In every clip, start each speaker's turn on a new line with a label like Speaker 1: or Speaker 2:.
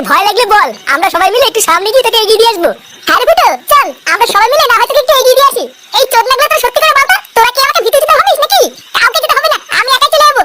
Speaker 1: ভয় লাগলে বল, আমরা সবাই মিলে একটু সামনে গিয়ে তোকে এগিয়ে দিয়ে আসবো। হ্যাঁ রে ফুটো, চল আমরা সবাই মিলে না হয় তোকে একটু এগিয়ে দিয়ে আসি। এই চোদনাগুলো তো সত্যি করে বলতো, তোরা কি আমাকে ভিতরে যেতে হবিস নাকি? কাউকে যেতে হবে না, আমি একাই চলে যাবো।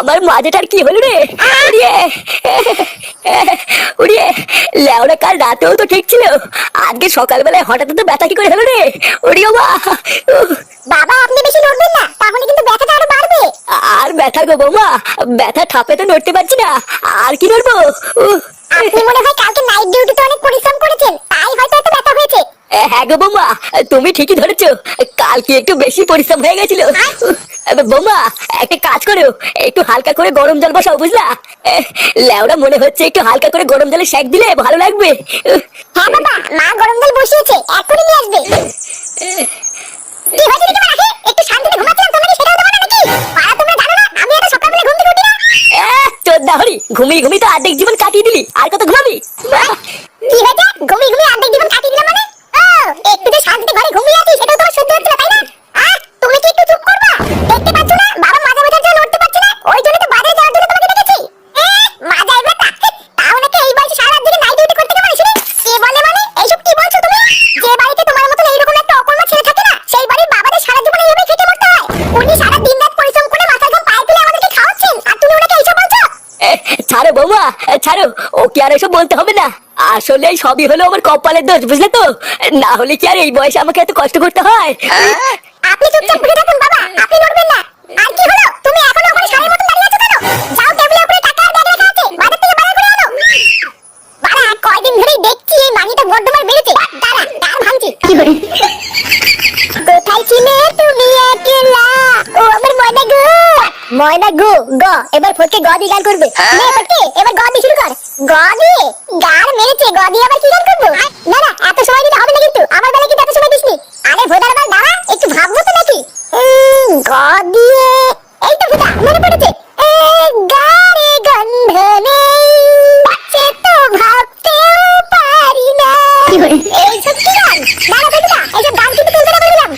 Speaker 2: আমার মাঝেটার কি হলো রে? উড়িয়ে লেওরা, কাল রাতেও তো ঠিক ছিল, আজকে সকালবেলায় হঠাৎ তো ব্যথা কি করে হলো রে? উড়িও
Speaker 1: বাবা, আপনি বেশি নড়বেন না, তাহলে কিন্তু ব্যথাটা আরো বাড়বে।
Speaker 2: আর ব্যথা গো বৌমা, ব্যথা ঠাপে তো নড়তে পারছি না, আর কি নড়বো?
Speaker 1: আপনি মনে হয় কালকে নাইট ডিউটিতে অনেক পরিশ্রম করেছেন, তাই হয়তো এত ব্যথা হয়েছে।
Speaker 2: হ্যাঁ গো বৌমা, তুমি ঠিকই ধরেছো, কালকে একটু বেশি পরিশ্রম হয়ে গেছিল। বৌমা, একটা কাজ করো, একটু হালকা করে গরম জল বসাও, বুঝলা? লেওরা, মনে হচ্ছে একটু হালকা করে গরম জলে সেক দিলে ভালো লাগবে।
Speaker 1: হ্যাঁ বাবা, মা গরম জল বসিয়েছে, এখনই নিয়ে আসবে। কি হয়েছে নাকি বাবা? একটু শান্তিতে ঘুমাচ্ছিলাম, তোমরা কি সেটাও দেবো না নাকি? বাবা, তোমরা জানো না আমি এত সকালবেলা ঘুম থেকে উঠি না?
Speaker 2: চোদ্দা হরি, ঘুমিয়ে ঘুমিয়ে তো অর্ধেক জীবন কাটিয়ে দিলি, আর কত ঘুমাবি?
Speaker 1: কি হয়েছে? ঘুমিয়ে ঘুমিয়ে অর্ধেক জীবন কাটিয়ে দিলাম মানে? একটু যে শান্তিতে ঘরে ঘুমিয়ে আছি সেটাও তোমার সহ্য হচ্ছে না, তাই না? তুমি কি একটু চুপ করবা? দেখতে পাচ্ছ না বাবা মাজা ব্যথার জন্য উঠতে পারছে না, ওই জন্য তো বাজারে যাওয়ার জন্য তোমাকে ডেকেছি। মাজায় ব্যথা? তাও নাকি এই বয়সে সারা রাত জেগে নাইট ডিউটি করতে গেলে শুনে কে বলে? মানে এইসব কি বলছো তুমি? যে বাড়িতে তোমার মতো এইরকম একটা অকর্মা ছেলে থাকে না, সেই বাড়ির বাবাদের সারা জীবন এইভাবে খেটে মরতে হয়। উনি সারা দিন রাত পরিশ্রম করে মাথার ঘাম পায়ে তুলে আমাদেরকে খাওয়াচ্ছেন, আর তুমি ওনাকে এইসব বলছো?
Speaker 2: ছাড়ো বৌমা, ছাড়ো, ও কি আর এসব বলতে হবে না, আসলে সবই হলো আমার কপালের দোষ, বুঝলে তো? না হলে কি আর এই বয়সে আমাকে এত কষ্ট করতে হয়?
Speaker 1: আপনি চুপচাপ বসে থাকুন বাবা, আপনি নড়বেন না। আর কি হলো, তুমি এখনো ওখানে সারের মতো দাঁড়িয়ে আছো কেন? যাও, টেবিলের উপরে টাকা আর ব্যাগ রাখা আছে, বাজার থেকে বাজার করে আনো। বাড়া, কয়দিন ধরেই দেখছি এই মানিটা বড্ডমার বেড়েছে। দাঁড়া, দাঁড় ভাঙছি। কি করে? কোথায় ছিলে তুমি একলা? ও আমার ময়না গো। ময়না গো, গ, এবার ফটকে গ দিয়ে গান করবে। নে ফটকে, এবার গ দিয়ে শুরু কর। গ দিয়ে? গার মেরেছে, গ দিয়ে আবার কি গান করবো? না না, এত সময় দিতে হবে না কিন্তু, আমার বেলা কিন্তু এত সময় দিসনি। আরে ভোদার বাল, দাঁড়া, একটু ভাববো তো নাকি। গ দিয়ে, এই তো ভোদা, মনে পড়েছে। গারে গন্ধ নেই, সে তো ভাবতেও পারি না। এইসব কি গান? দাঁড়া ভোদা, এইসব গান কিন্তু তুলবে না বললাম।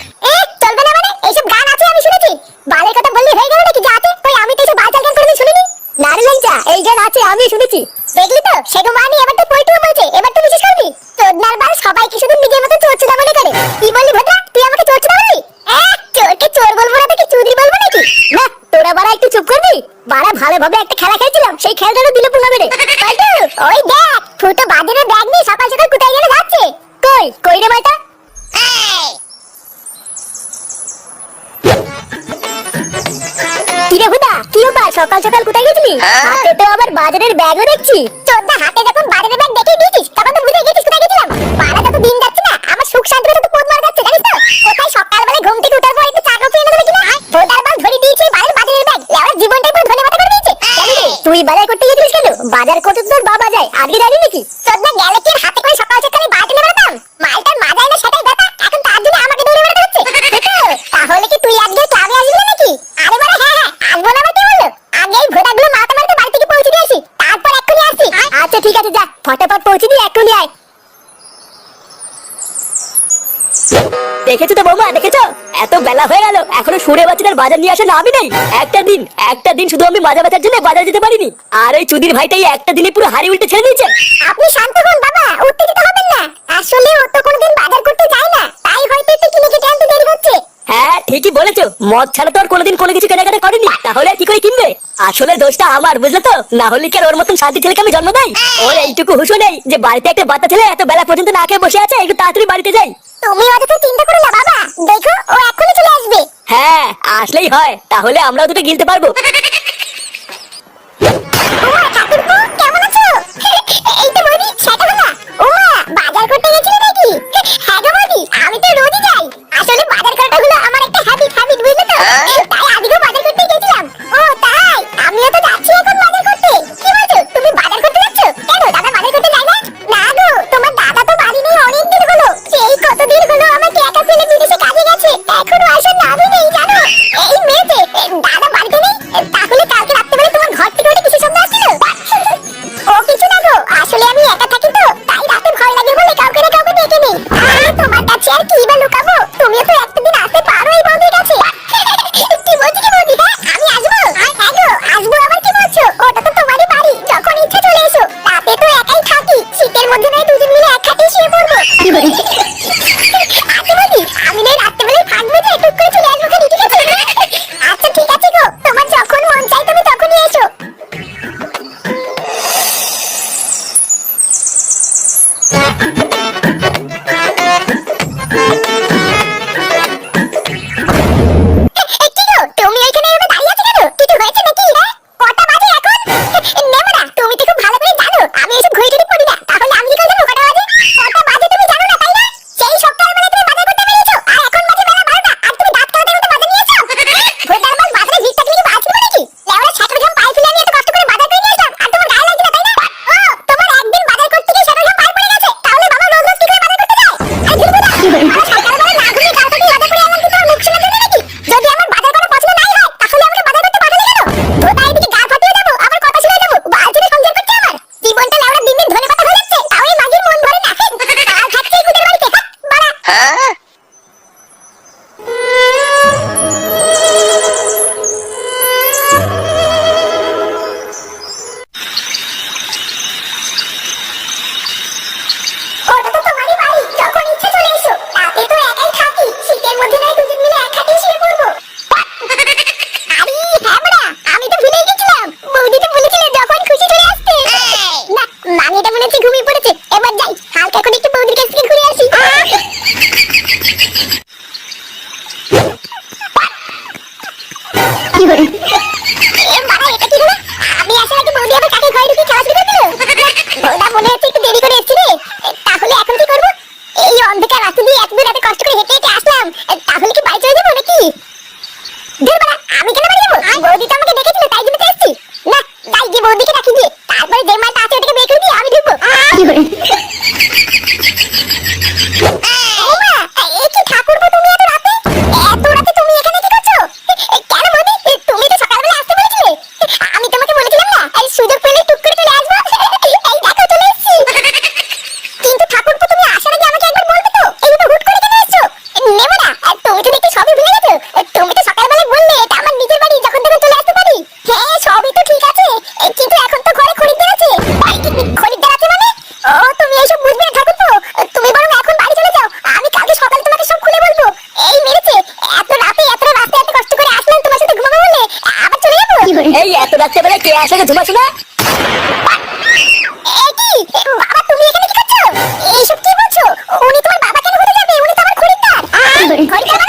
Speaker 1: চলবে না মানে? এইসব গান আছে আমি শুনেছি। বালের কথা বললি হয়ে গেল নাকি? যা আছে, কই আমি তো এইসব বালচাল গান কোনোদিন শুনিনি। নারুলাঞ্চা, এই গান আছে, আমি শুনেছি। দেখলি তো, সেগো মানি এবার তো পয়টুও বলছে, এবার তো বিশেষ করবি। চোদনার বাল, সবাইকে শুধু নিজের মতো চোরচুদা মনে করে। কি বললি ভোদা, তুই আমাকে চোরচুদা বললি? চোরকে চোর বলবো না তো কি চুদি বলবো নাকি? না, তোরা বাড়া একটু চুপ করবি। বাড়া ভালোভাবে একটা খেলা খেলছিলাম, সেই খেলাটারও দিল পুঙ্গা মেরে। ওই দেখ, ফুটো বাজারে ব্যাগ নিয়ে সকাল সকাল কোথায় গেলে যাচ্ছে। কই কই রে মাইটা? কিরে হুদা, কি ব্যাপার, সকাল সকাল কোথায় গেছিলি? হাতে তো আবার বাজারের ব্যাগও দেখছি। চোদ্দা, হাতে যখন বাজারের ব্যাগ দেখে দিয়েছিস তখন তো বুঝে গেছিস কোথায় গেছিলাম। পাড়া যত দিন যাচ্ছে না, আমার সুখ শান্তি তো পোদ মার যাচ্ছে, জানিস তো? কোথায় সকালবেলা ঘুম থেকে উঠার পর একটু চা কফি এনে দেবে কিনা? ভোদার বাল ধরে দিয়েছে বাজারের ব্যাগ, লেওয়ার জীবনটাই পুরো ধনে পাতা করে দিয়েছে। তুই বাজার করতে গেছিস কেন? বাজার করতে তোর বাবা যায়, আজকে যাবি নাকি? চোদ্দা, গেলে কি হাতে করে সকাল সকাল বাজারে বেরোতাম? মালটার মাজায় না সেটাই ব্যথা, এখন তার জন্য আমাকে দৌড়ে বেড়াতে হচ্ছে। তাহলে কি তুই আজকে ক্লাবে আসবি নাকি? আরে বাবা, হ্যাঁ হ্যাঁ আসবো না, কে বললো? আগে এই ভোদাগুলো মাথা মারতে বাড়ি থেকে
Speaker 2: বেলা হয়ে গেল, এখনো সুরে বাচ্চাদের বাজার নিয়ে আসে নামই নেই। একটা দিন শুধু আমি মাজা ব্যথার জন্য বাজার যেতে পারিনি, আর ওই চুদির ভাইটাই একটা দিনে পুরো হাড়ি উল্টে ছেড়ে দিয়েছে।
Speaker 1: আপনি শান্ত হন বাবা, উত্তেজিত হবেন না। আসলে ও তো কোনোদিন বাজার করতে যায় না, তাই হয়তো একটু কিনে কেটে আনতে দেরি হচ্ছে।
Speaker 2: হ্যাঁ ঠিকই বলেছো, মদ ছাড়া তো আর কোনোদিন কোনো কিছু কেনাকাটা করেনি, তাহলে আর কি করে কিনবে? আসলে দোষটা আমার, বুঝলে তো? না হলে কি আর ওর মতন শান্তি ছেলেকে আমি জন্ম দেই? ওর এইটুকু হুঁশও নেই যে বাড়িতে একটা বাচ্চা ছেলে এত বেলা পর্যন্ত না খেয়ে বসে আছে, একটু তাড়াতাড়ি বাড়িতে যাই।
Speaker 1: তুমি অযথা চিন্তা করো না বাবা, দেখো ও এখনই চলে আসবে।
Speaker 2: হ্যাঁ আসলেই হয়, তাহলে আমরাও দুটো গিলতে পারবো।
Speaker 1: ওমা ঠাকুরপো, কেমন আছো? এই তো বৌদি, সেটা হলো। ওমা বাজার করতে গেছিলে নাকি? হ্যাঁ গো বৌদি, আমি তো রোজই যাই। আসলে বাজার করাটা হলো আমার একটা হ্যাবিট, বুঝলে তো? তাই আজকেও বাজার করতে গেছিলাম। ও তাই, আমিও তো যাচ্ছি এখন বাজার করতে। কি বলছো, তুমি বাজার করতে যাচ্ছ? কেন দাদা বাজার করতে যায় না? না গো, তোমার দাদা তো বাড়ি নেই অনেক দিন হলো। সেই কতদিন হলো আমাকে একা ফেলে বিদেশে কাজে গেছে, এখনো আসার নামই নেই জানো। এই মেয়েতে দাদা বাড়িতে নেই, তাহলে কালকে রাত্রেবেলা তোমার ঘর থেকে ওটা কিসের শব্দ আসছিল? ও কিছু না গো, আসলে আমি একা থাকি তো, তাই রাতে ভয় লাগে বলে কাউকে না কাউকে ডেকে নিই। আর তোমার কাছে আর কি বা লুকাবো, তুমিও তো একটা দিন আসতে পারো এই বৌদির কাছে। কি বলছি কি বৌদি, হ্যাঁ আমি আসবো? হ্যাঁ গো আসবো, আবার কি বলছো? ওটা তো তোমারই বাড়ি, যখন ইচ্ছা চলে এসো। রাতে তো একাই থাকি, শীতের মধ্যে নয় দুজন মিলে এক খাটে শুয়ে পড়বো। আচ্ছা বৌদি, আমি নয় রাত্রেবেলায় ফাঁক বেঁধে টুক করে চলে আসবো খালি, ঠিক আছে? আচ্ছা ঠিক আছে গো, তোমার যখন মন চাই তুমি তখনই এসো। কি গো, তুমি এখানে এভাবে দাঁড়িয়ে আছো কেন? কিছু হয়েছে নাকি? হ্যাঁ? কটা বাজে এখন? নেমরা, তুমি তো খুব ভালো করে জানো আমি এসব ঘড়ি টড়ি পড়ি না, তাহলে আমি কি করে জানবো কটা বাজে? কটা বাজে তুমি জানো না, তাই না? সেই সকালবেলা তুমি বাজার করতে বেরিয়েছো, আর এখন বাজে বেলা 12টা, আর তুমি দাঁত কাটাতে কাটাতে বাজার নিয়েছো? ভোরবেলা বাজারে ভিড় থাকলে কি বাজ পড়বে নাকি? লেওরা ছাত্র ঘাম পায়ে ফেলে আমি এত কষ্ট করে বাজার করে নিয়ে আসলাম, আর তোমার গায়ে লাগছে না, তাই না? ও, তোমার একদিন বাজার করতে গিয়ে ছাত্র ঘাম পায়ে পড়ে গেছে, তাহলে বাবা রোজ রোজ কি করে বাজার করতে যায়? আরে ধুর বোধা, আমার সকালবেলা না ঘুমিয়ে কালকে বাজার করে আনলাম, কি তোমার মুখ শোনার জন্য নাকি? যদি আমার বাজার করা পছন্দ নাই হয়, তাহলে আমাকে বাজার করতে পাঠালে কেন? ধোদা এদিকে গা ফাটিয়ে যাবো, আবার কথা শুনে যাবো, বালতিতে সংসার করছে আমার। জীবনটা লেওরা দিন দিন ধনে পাতা হয়ে যাচ্ছে, তাও এই মাগির মন ভরে না। আর খাচ্ছে এই কুদের বাড়িতে, বাড়া। ওটা তো তোমারই বাড়ি, যখন ইচ্ছা চলে এসো। রাতে তো একাই থাকি, শীতের মধ্যে নয় দুজন মিলে এক খাটে শুয়ে পড়বো। আরে হ্যাঁ বড়া, আমি তো ভুলেই গেছিলাম, বৌদি তো বলেছিল যখন খুশি চলে আসতে। না, মামিটা মনে হচ্ছে ঘুমিয়ে পড়েছে, এবার যাই হালকা করে একটু বৌদির কাছ থেকে ঘুরে আসি। কি করে বাবা, এটা কি হলো? আমি আসার আগে বৌদি আবার কাকে ঘরে ঢুকে খেলা শুরু করে দিল। বৌদা মনে হচ্ছে একটু দেরি করে এসেছি রে, তাহলে এখন কি করবো? এই অন্ধকার রাস্তা দিয়ে এতদূর এত কষ্ট করে হেঁটে হেঁটে আসলাম, তাহলে কি বাড়ি চলে যাবো নাকি? ধুর বাড়া, আমি কেন বাড়ি যাবো? বৌদি তো আমাকে ডেকেছিল, তাই জন্য তো এসেছি। না, যাই গিয়ে বৌদিকে রাখি দিয়ে, তারপরে যে মালটা আছে ওটাকে বের করে দিয়ে আমি ঢুকবো। ওমা, এ কি ঠাকুরপো, তুমি এত রাতে? এত রাতে তুমি এখানে কি করছো? কেন বৌদি, তুমি তো সকালবেলা আসতে বলেছিলে। আমি তোমাকে বলেছিলাম না, এই সুযোগ পেলে টুক করে চলে আসবো। এই দেখো চলে এসেছি। কিন্তু ঠাকুরপো, তুমি আসার আগে আমাকে একবার বলবে তো, এইভাবে হুট করে কেন এসেছো? নেমরা, তুমি তো দেখি সবই ভুলে গেছো। তুমি তো সকালবেলা বললে এটা আমার নিজের বাড়ি, যখন তখন চলে আসতে পারি। হ্যাঁ সবই তো ঠিক আছে, কিন্তু এখন তো ঘরে খরিদ্দার আছে। খরিদ্দার আছে মানে? ও, তুমি এইসব বুঝবে না ঠাকুরপো, তুমি বরং এখন বাড়ি চলে যাও, আমি কালকে সকালে তোমাকে সব খুলে বলবো। এই মেরেছে, এত রাতে এত রাস্তায় এত কষ্ট করে আসলাম তোমার সাথে ঘুমাবো বলে, আবার চলে যাবো?
Speaker 2: এই এত রাত্রেবেলা কে আসলে ঘুমাচ্ছ না?
Speaker 1: এ কি বাবা, তুমি এখানে কি করছো? এইসব কি বলছো? উনি তোমার বাবা কেন হতে যাবে? উনি তো আমার খরিদ্দার। খরিদ্দার